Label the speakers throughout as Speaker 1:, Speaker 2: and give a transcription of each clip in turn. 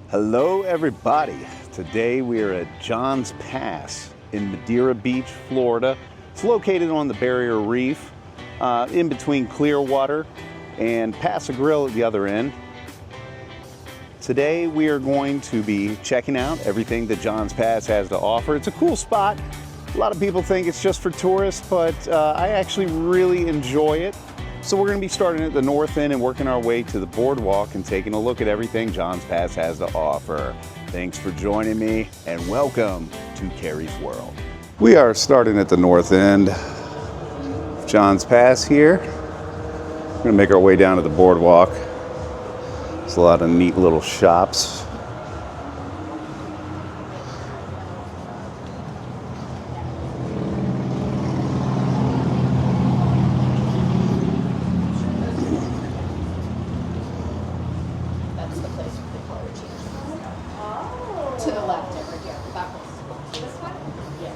Speaker 1: Hello everybody. Today we are at John's Pass in Madeira Beach, Florida. It's located on the Barrier Reef, in between Clearwater and Paso Grill at the other end. Today we are going to be checking out everything that John's Pass has to offer. It's a cool spot. A lot of people think it's just for tourists, but I actually really enjoy it. So we're going to be starting at the north end and working our way to the Boardwalk and taking a look at everything John's Pass has to offer. Thanks for joining me and welcome to Carrie's World. We are starting at the north end of John's Pass here. We're going to make our way down to the Boardwalk. There's a lot of neat little shops.
Speaker 2: To the left over here, backwards. This one? Yeah.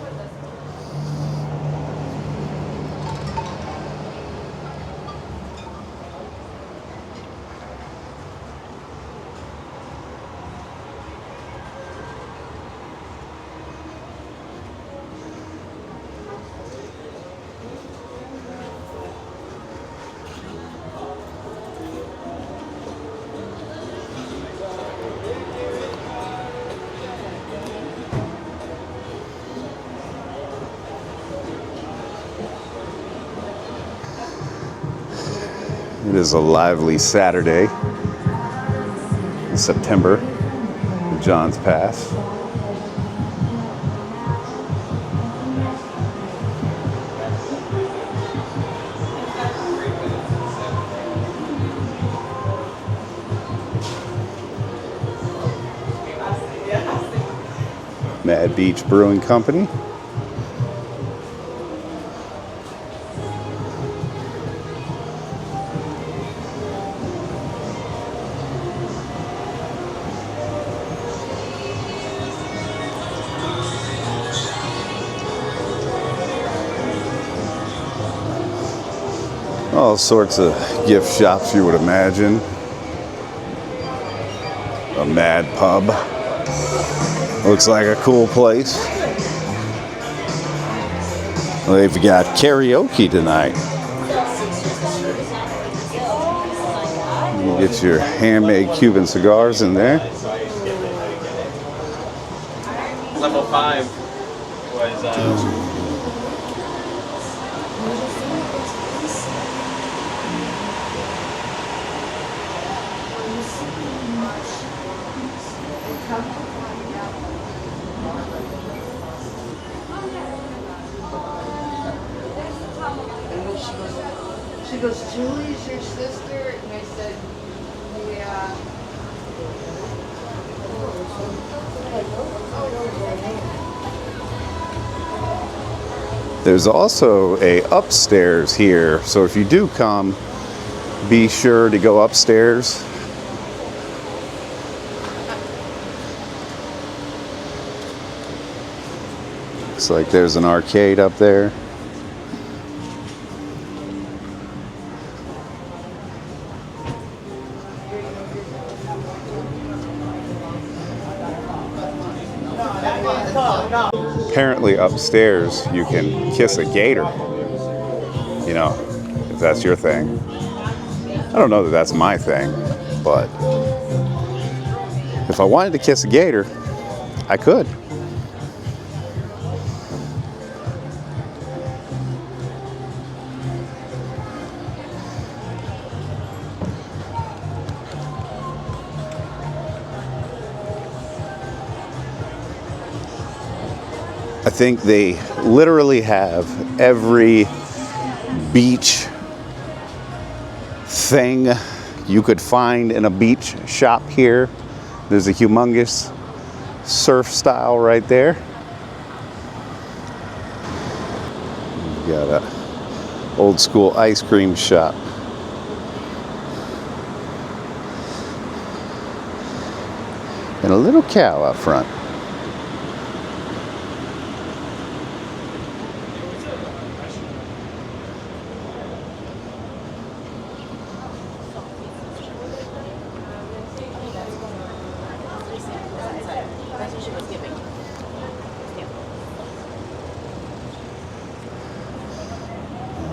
Speaker 1: It is a lively Saturday in September at John's Pass. Mad Beach Brewing Company. All sorts of gift shops you would imagine. A Mad Pub. Looks like a cool place. They've got karaoke tonight. You get your handmade Cuban cigars in there.
Speaker 3: Level 5 was
Speaker 2: She goes, Julie's your sister? And I said, yeah.
Speaker 1: There's also a upstairs here, so if you do come, be sure to go upstairs. Looks like there's an arcade up there. Apparently upstairs you can kiss a gator, you know, if that's your thing. I don't know that that's my thing, but if I wanted to kiss a gator, I could. I think they literally have every beach thing you could find in a beach shop here. There's a humongous surf style right there. You got a old school ice cream shop. And a little cow out front.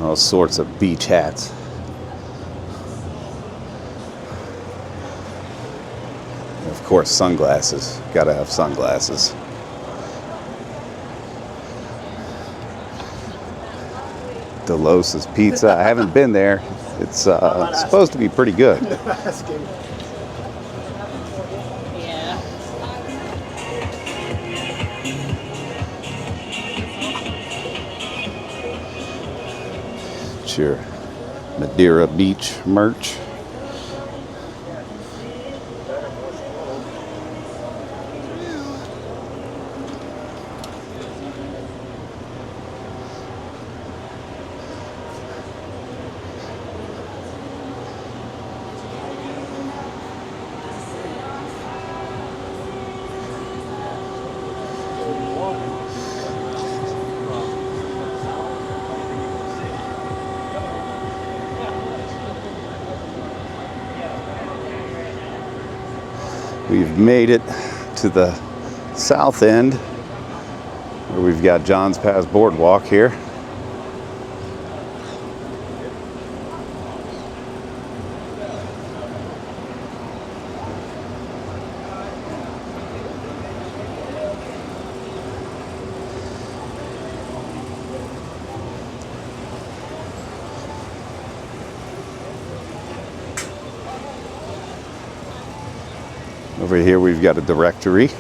Speaker 1: All sorts of beach hats. Of course, sunglasses. Gotta have sunglasses. Delos's Pizza. I haven't been there. It's supposed to be pretty good. It's your Madeira Beach merch. We've made it to the south end where we've got John's Pass Boardwalk here. Over here we've got a directory,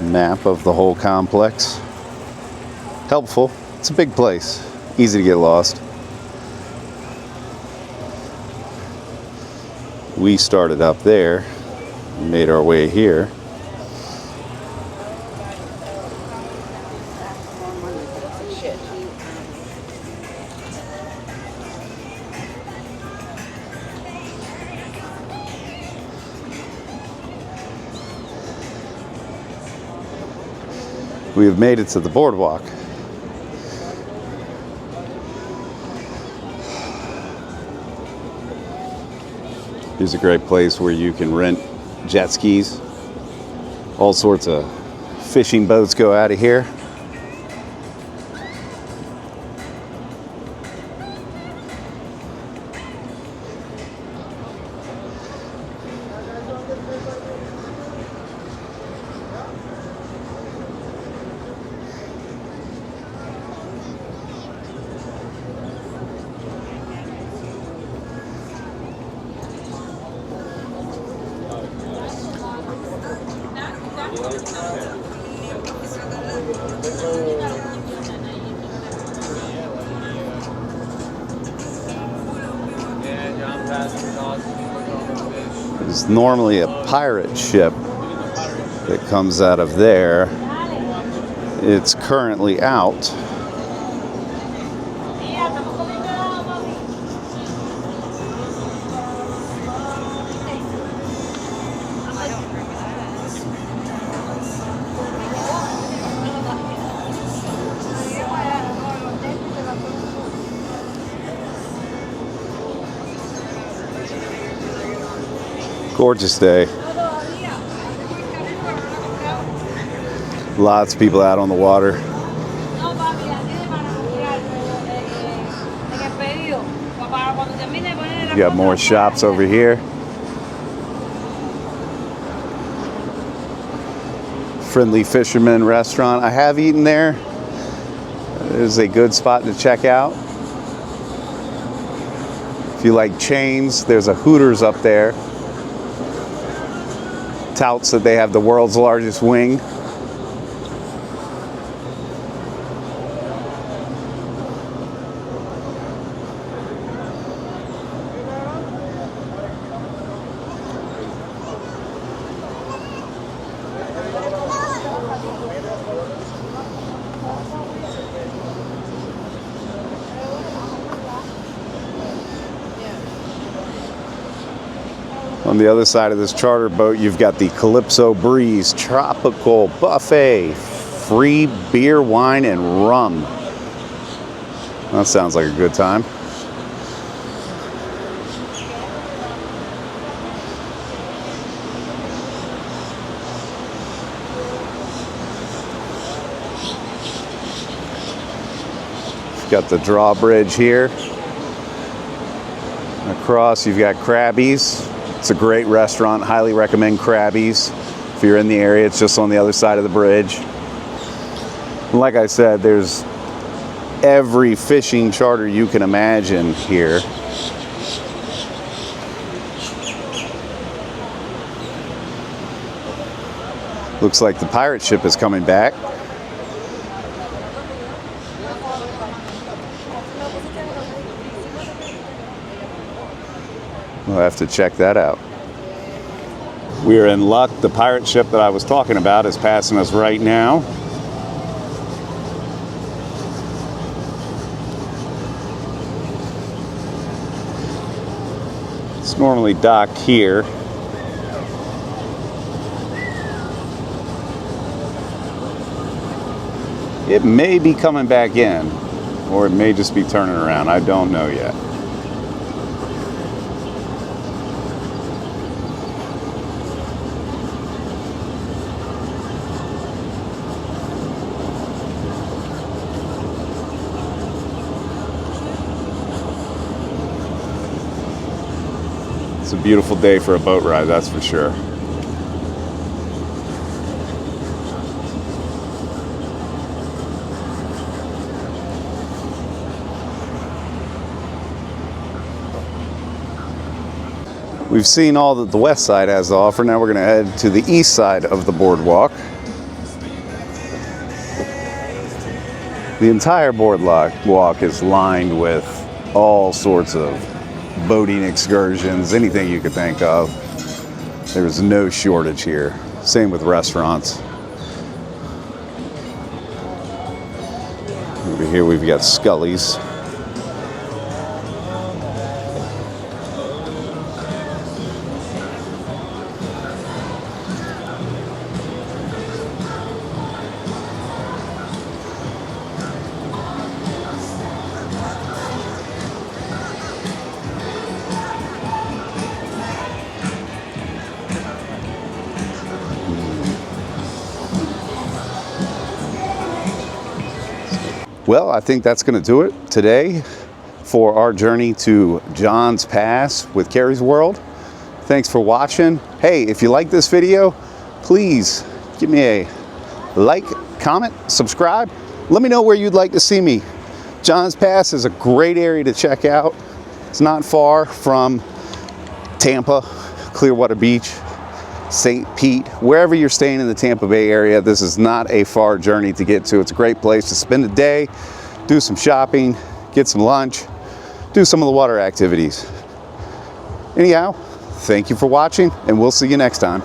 Speaker 1: map of the whole complex. Helpful. It's a big place, easy to get lost. We started up there, made our way here. We have made it to the boardwalk. Here's a great place where you can rent jet skis. All sorts of fishing boats go out of here. There's normally a pirate ship that comes out of there. It's currently out. Gorgeous day. Lots of people out on the water. We got more shops over here. Friendly Fisherman restaurant. I have eaten there. It is a good spot to check out. If you like chains, there's a Hooters up there. Touts that they have the world's largest wing. On the other side of this charter boat, you've got the Calypso Breeze Tropical Buffet. Free beer, wine, and rum. That sounds like a good time. Got the drawbridge here. Across, you've got Krabby's. It's a great restaurant. Highly recommend Krabby's. If you're in the area, it's just on the other side of the bridge. And like I said, there's every fishing charter you can imagine here. Looks like the pirate ship is coming back. We'll have to check that out. We are in luck. The pirate ship that I was talking about is passing us right now. It's normally docked here. It may be coming back in, or it may just be turning around. I don't know yet. It's a beautiful day for a boat ride, that's for sure. We've seen all that the west side has to offer. Now we're going to head to the east side of the boardwalk. The entire boardwalk is lined with all sorts of boating excursions, anything you could think of. There's no shortage here. Same with restaurants. Over here we've got Scully's. Well, I think that's going to do it today for our journey to John's Pass with Carrie's World. Thanks for watching. Hey, if you like this video, please give me a like, comment, subscribe. Let me know where you'd like to see me. John's Pass is a great area to check out. It's not far from Tampa, Clearwater Beach, St. Pete, wherever you're staying in the Tampa Bay area. This is not a far journey to get to. It's a great place to spend a day, do some shopping, get some lunch, do some of the water activities. Anyhow, thank you for watching, and we'll see you next time.